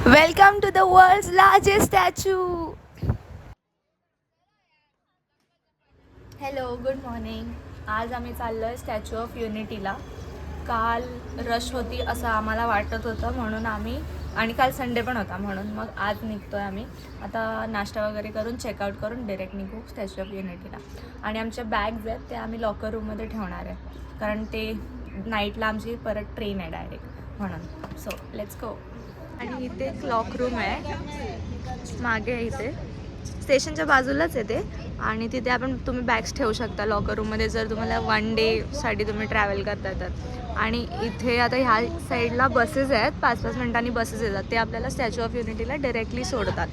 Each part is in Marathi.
Welcome to the world's largest statue. Hello, good morning. आज आम्ही चाललो आहे स्टॅच्यू ऑफ युनिटीला. काल रश होती असं आम्हाला वाटत होतं, म्हणून आम्ही आणि काल संडे पण होता म्हणून मग आज निघतो आहे आम्ही. आता नाश्ता वगैरे करून चेकआउट करून डायरेक्ट निघू स्टॅच्यू ऑफ युनिटीला. आणि आमच्या बॅग्स आहेत ते आम्ही लॉकर रूममध्ये ठेवणार आहे, कारण ते नाईटला आमची परत ट्रेन आहे डायरेक्ट म्हणून. So let's go. आणि इथे एक लॉक रूम आहे मागे आहे, इथे स्टेशनच्या बाजूलाच आहे ते. आणि तिथे तुम्ही बॅग्स ठेवू शकता लॉकर रूममध्ये, जर तुम्हाला 1 डेसाठी तुम्ही ट्रॅव्हल करता येतात. आणि इथे आता ह्या साईडला बसेस आहेत, 5-5 मिनिटांनी बसेस येतात, ते आपल्याला स्टॅच्यू ऑफ युनिटीला डायरेक्टली सोडतात.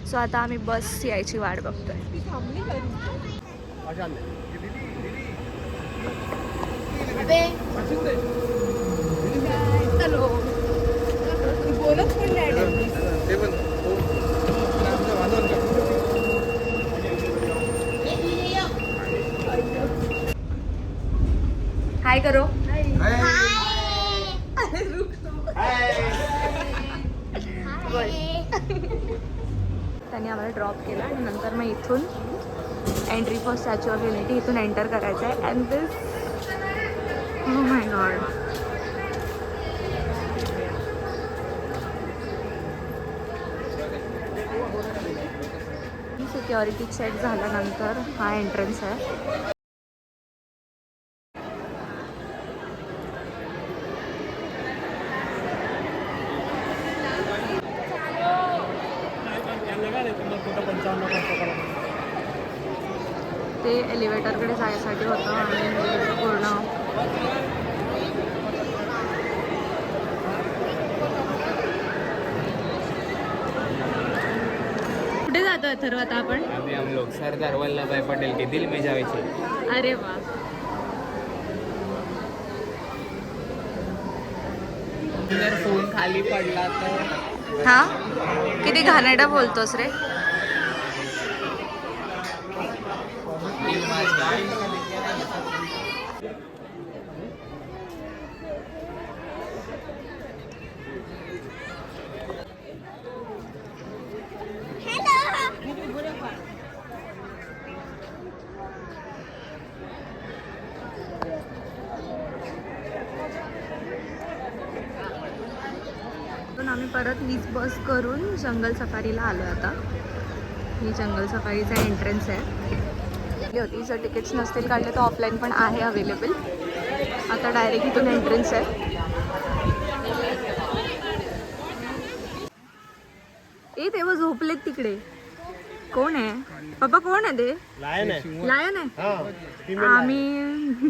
सो आता आम्ही बस यायची वाट बघतोय. हाय करो. त्यांनी आम्हाला ड्रॉप केला आणि नंतर मग इथून entry for Statue of Unity इथून एंटर करायचं आहे. And this, oh my god, security check झाल्यानंतर हा एंट्रन्स आहे. ते एलिव्हेटरकडे जायसाठी होतं आणि पूर्ण कुठे जातो अथर्व आता आपण? अभी हम लोग सरदार वल्लभ भाई पटेल के दिल में जायचे. अरे वा. जर फोन खाली पडला तर हा, किती घाणेरडा बोलतोस रे. आम्ही परत 20 बस करून जंगल सफारीला आलो. आता ही जंगल सफारीचा एंट्रन्स आहे. होती जर तिकीट्स नसतील काढले तर ऑफलाईन पण आहे अवेलेबल. आता डायरेक्ट इथून एंट्रन्स आहे. तेव्हा झोपलेत तिकडे. कोण आहे पप्पा? कोण आहे ते? लायन आहे. आम्ही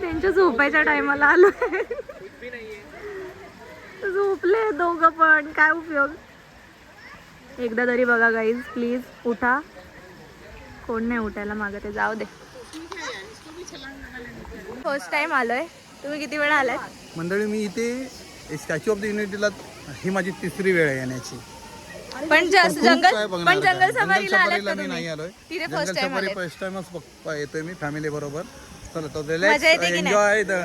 त्यांच्या झोपायच्या टायमाला आलो. झोपले दोघं पण, काय उपयोग. एकदा तरी बघा गाईज, प्लीज उठा. कोण नाही उठायला मागत आहे, जाऊ दे. फर्स्ट टाइम आलोय. तुम्ही किती वेळा आलाय? मंडळी, मी इथे स्टॅच्यू ऑफ द युनिटीला ही माझी 3री वेळ आहे येण्याची. पण जंगल सफारीला मी नाही आलोय. तिथे जंगल फर्स्ट टाइम सफारी आले. फर्स्ट टाइमच येतोय मी फॅमिली बरोबर. चला तो मजा येते की नाही? Enjoy the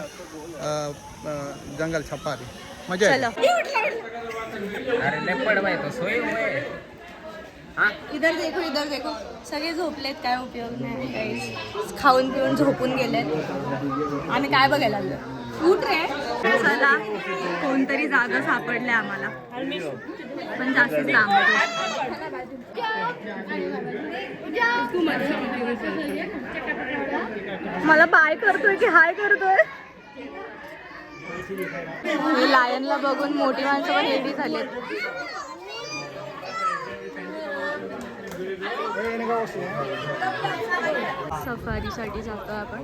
jungle safari. मजा चलो. अरे लेपड भाई तो सोई हुए. इधर देखो सगळे झोपलेत, काय उपयोग नाही. काहीच खाऊन पिऊन झोपून गेलेत. आम्ही काय बघायला आलो? उठ रे. चला, कोणतरी जागा सापडल्या आम्हाला, पण जास्त लांब. मला बाय करतोय की हाय करतोय? लायनला बघून मोठी माणसं पण रेडी झालेत. सफारीसाठी जातो आपण.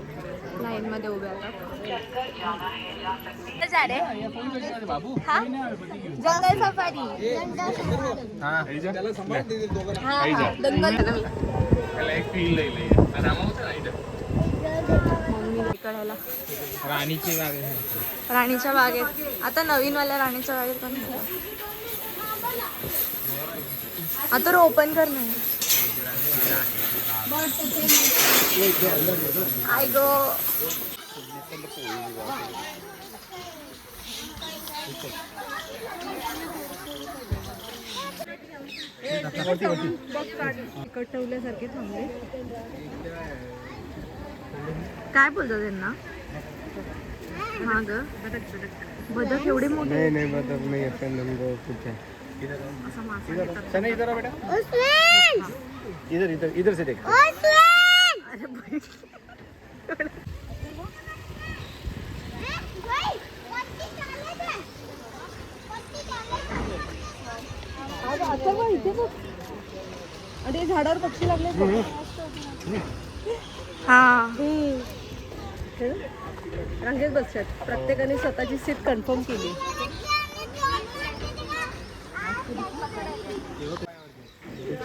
लाईन मध्ये उभे आता. जंगल सफारी. राणीच्या बागेत. आता नवीनवाल्या राणीच्या बागेत पण आता तर ओपन कर नाही. I go. ठेवल्यासारखे थांबले. काय बोलतो त्यांना? हा ग बदक एवढे मोठे. नहीं बदक नहीं अपन हमको कुछ है. असा मासा घेतात. इधर आ बेटा. इधर इधर इधर से देख. अरे बाई. आणि झाडावर पक्षी लागले. हा रांगेत बसतात. प्रत्येकाने स्वतःची सीट कन्फर्म केली.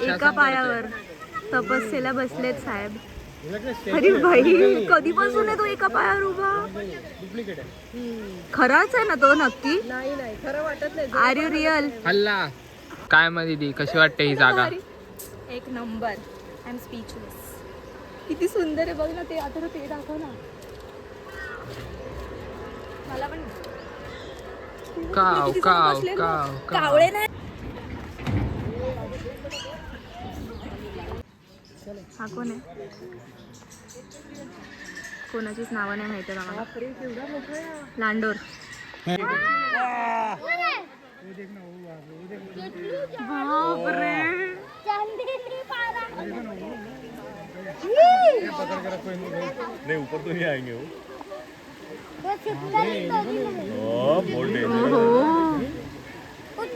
एका पायावर तपस्येला बसलेत साहेब. अरे भाई कधीपासून आहे तो एका पायावर उभा? खराच आहे ना तो नक्की? नाही नाही खरं वाटत नाही. Are you real? हल्ला काय मध्ये दी कशी वाटते ही जागा? एक नंबर. I am speechless. किती सुंदर आहे बघ ना ते. आता ते दाखव ना मला पण. काव काव काव कावळे नाही. हा कोण आहे? कोणाचीच नावं नाही माहिती आम्हाला. लांडोर. बापरे. नहीं ऊपर तो नहीं आएंगे वो.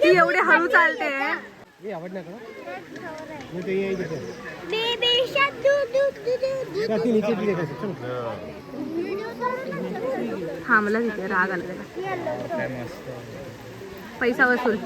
ती एवढे हळू चालते. हा मला तिथे राग आला त्याला. पैसा वसूल.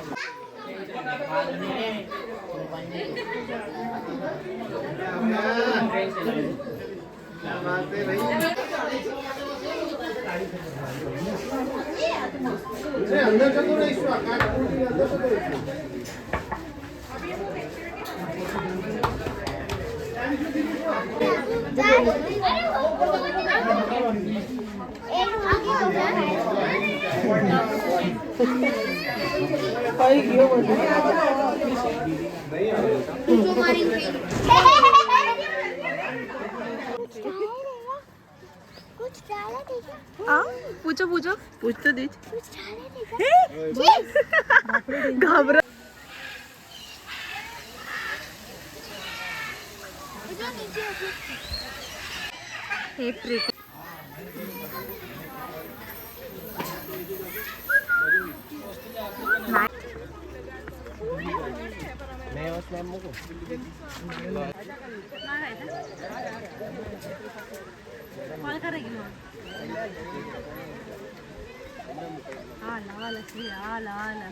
पूछो पूछो पूछ तो दीज. घाबर. हे ट्रिक. कॉल करा की मग. आला आला आला.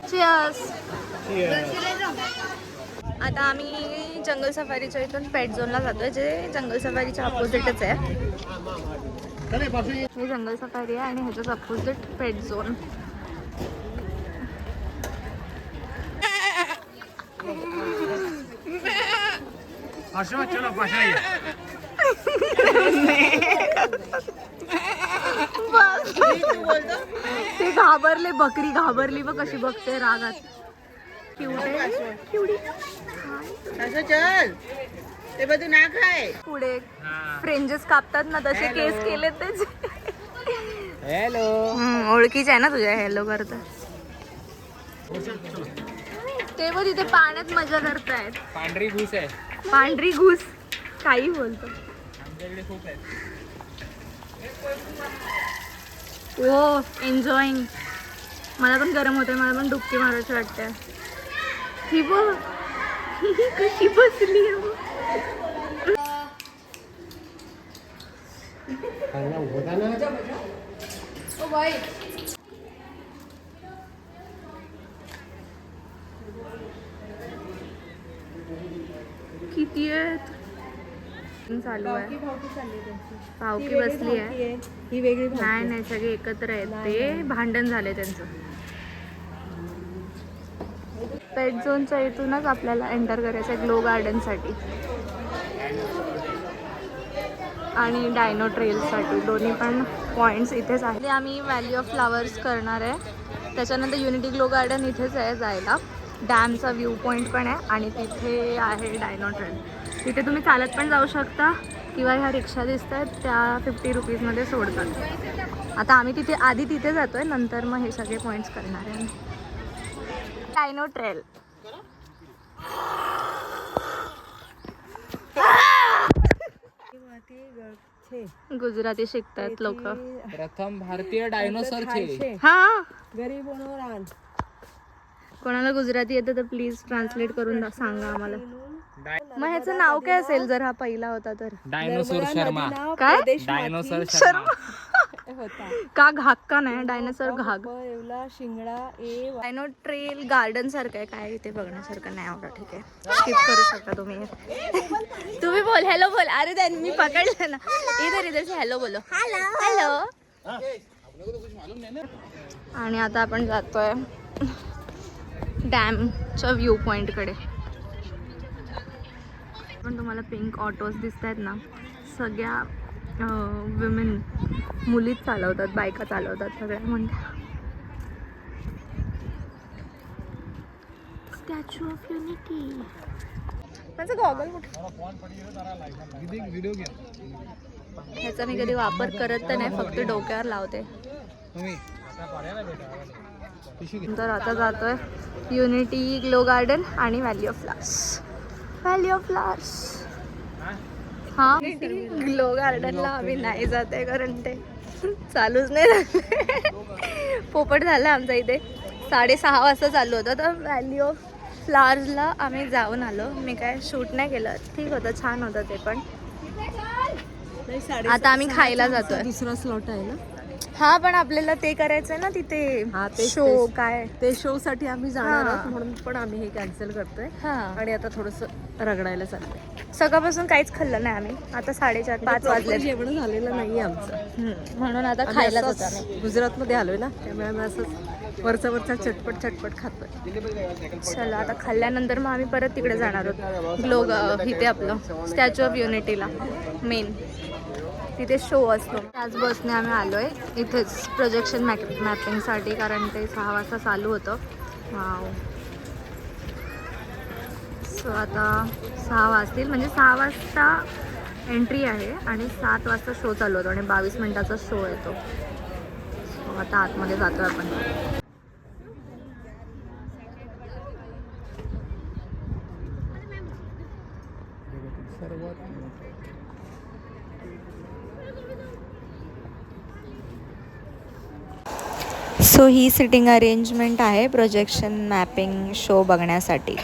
Cheers. आता आम्ही जंगल सफारीच्या इथून पेट झोनला जातोय जे जंगल सफारीच्या अपोजिटच आहे. हे जंगल सफारी आहे आणि ह्याच्याच अपोजिट पेट झोन. चलो पाशा. ते घाबरले. बकरी घाबरली बघ कशी बघते रागात. चल ते बघू ना काय पुढे फ्रेंजेस कापतात ना तसे केस केले तेच. हॅलो. ओळखीच आहे ना तुझ्या. हॅलो करतात ते बघ. तिथे पाण्यात मजा करतायत. पांढरी घुस आहे. पांढरी घुस काही बोलतो. आमच्याकडे खूप आहे. ओ एन्जॉईंग. मला पण गरम होतंय. मला पण डुबकी मारायची वाटते. ही बघ कशी बसली. किती आहेत? चालू आहे. पावकी बसली आहे. ही वेगळी नाही नाही सगळे एकत्र आहेत. ते भांडण झाले त्यांचं. पेट झोनच्या इथूनच आपल्याला एंटर करायचं आहे ग्लो गार्डनसाठी आणि डायनो ट्रेलसाठी. दोन्ही पण पॉईंट्स इथेच आहे. आम्ही व्हॅली ऑफ फ्लावर्स करणार आहे. त्याच्यानंतर युनिटी ग्लो गार्डन इथेच आहे जायला. डॅमचा व्ह्यू पॉईंट पण आहे आणि तिथे आहे डायनो ट्रेन. तिथे तुम्ही चालत पण जाऊ शकता किंवा ह्या रिक्षा दिसत आहेत त्या 50 रुपीजमध्ये सोडतात. आता आम्ही तिथे आधी तिथे जातोय, नंतर मग हे सगळे पॉईंट्स करणार आहे. Dino trail. गुजराती शिकतात लोक. प्रथम भारतीय डायनोसॉर थे. हा, गरीबोनो रान कोणाला गुजराती येतं तर प्लीज ट्रान्सलेट करून सांगा आम्हाला. मग ह्याचं नाव काय असेल जर हा पहिला होता तर? डायनोसॉर शर्मा. काय? डायनोसॉर शर्मा. होता. का घाग का नाही? डायनासोर घाग. येवला शिंगडा ए डायनो ट्रेल गार्डन सारखं आहे. काय इथे बघण्यासारखं नाही आवडत. ठीक आहे, स्किप करू शकता तुम्ही. तुम्ही बोल, हॅलो बोल. अरे त्यांनी मी पकडलं ना. इधर इधर से हॅलो बोलो. हॅलो. आणि आता आपण जातोय डॅमच्या व्ह्यू पॉइंटकडे. पण तुम्हाला पिंक ऑटोज दिसत आहेत ना, सगळ्या विमेन मुलीच चालवतात, बायका चालवतात सगळ्या. म्हणतात स्टॅच्यू ऑफ युनिटी. माझं गॉगल कुठे? व्हिडिओ घ्या. ह्याचा मी कधी वापर करत तर नाही, फक्त डोक्यावर लावते. तर आता जातोय युनिटी ग्लो गार्डन आणि valley of flowers. Valley of flowers. हा, ग्लो गार्डनला आम्ही नाही जात आहे कारण ते चालूच नाही झालं. पोपट झाला आमचा इथे. 6:30 वाजता चालू होतं. तर व्हॅली ऑफ फ्लावर्सला आम्ही जाऊन आलो. मी काय शूट नाही केलं. ठीक होतं, छान होतं ते पण. आता आम्ही खायला जातोय. दुसरा स्लॉट आहे ना. हा, पण आपल्याला ते करायचंय ना तिथे शो. काय ते शो साठी आम्ही जाणार आहोत म्हणून पण आम्ही हे कॅन्सल करतोय. हा, आणि आता थोडस रगडायला चाललंय. सकाळपासून काहीच खाल्लं नाही आम्ही. आता 4:30-5 वाजले. जेवण झालेलं नाहीये आमचं. म्हणून आता खायला जातो आम्ही. गुजरात मध्ये आलोय ना, त्यामुळे आम्ही असंच वरचा चटपट खातोय. चला, आता खाल्ल्यानंतर मग आम्ही परत तिकडे जाणार आहोत. ग्लो इथे आपलं स्टॅच्यू ऑफ युनिटीला मेन तिथे शो असतो. त्याच बसने आम्ही आलोय इथेच प्रोजेक्शन मॅपिंगसाठी, कारण ते 6 वाजता चालू होतं. वाव. सो आता 6 वाजतील, म्हणजे 6 वाजता एंट्री आहे आणि 7 वाजता शो चालू होतो आणि 22 मिनिटाचा शो येतो. सो आता आतमध्ये जातोय आपण. सो ही सिटिंग अरेंजमेंट आहे प्रोजेक्शन मॅपिंग शो बघण्यासाठी.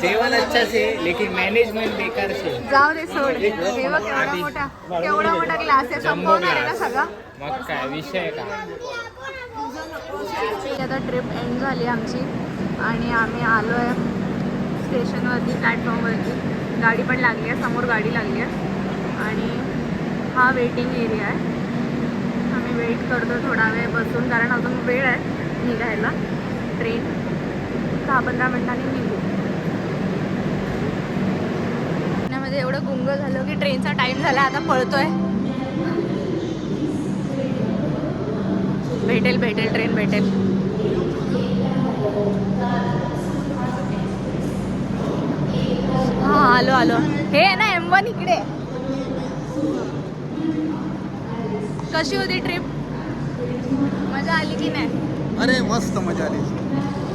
जेवण अच्छा से लेकिन मैनेजमेंट बेकार से. जाऊ दे, सोड. हे बघ केवढा मोठा ग्लास आहे. संपवणार आहे ना सगळं. मग काय विषय का. आता ट्रिप एंड झाली आमची आणि आम्ही आलो आहे स्टेशनवरती, प्लॅटफॉर्मवरती. गाडी पण लागली आहे, समोर गाडी लागली आहे आणि हा वेटिंग एरिया आहे. आम्ही वेट करतो थोडा वेळ बसून, कारण अजून वेळ आहे निघायला. ट्रेन 10-15 मिनिटांनी निघू. पुण्यामध्ये एवढं गुंग झालं की ट्रेनचा टाईम झाला, आता पळतोय. भेटेल ट्रेन भेटेल. हा, आलो. हे आहे ना M1 इकडे. कशी होती ट्रिप? मजा आली की नाही? अरे मस्त मजा आली,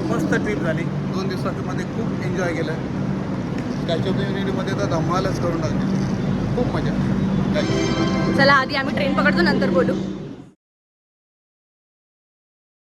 मस्त ट्रिप झाली. 2 दिवसामध्ये खूप एन्जॉय केलं. स्टॅच्यू ऑफ युनिटीमध्ये तर धमालच करून टाकली. खूप मजा. चला आधी आम्ही ट्रेन पकडतो नंतर बोलू.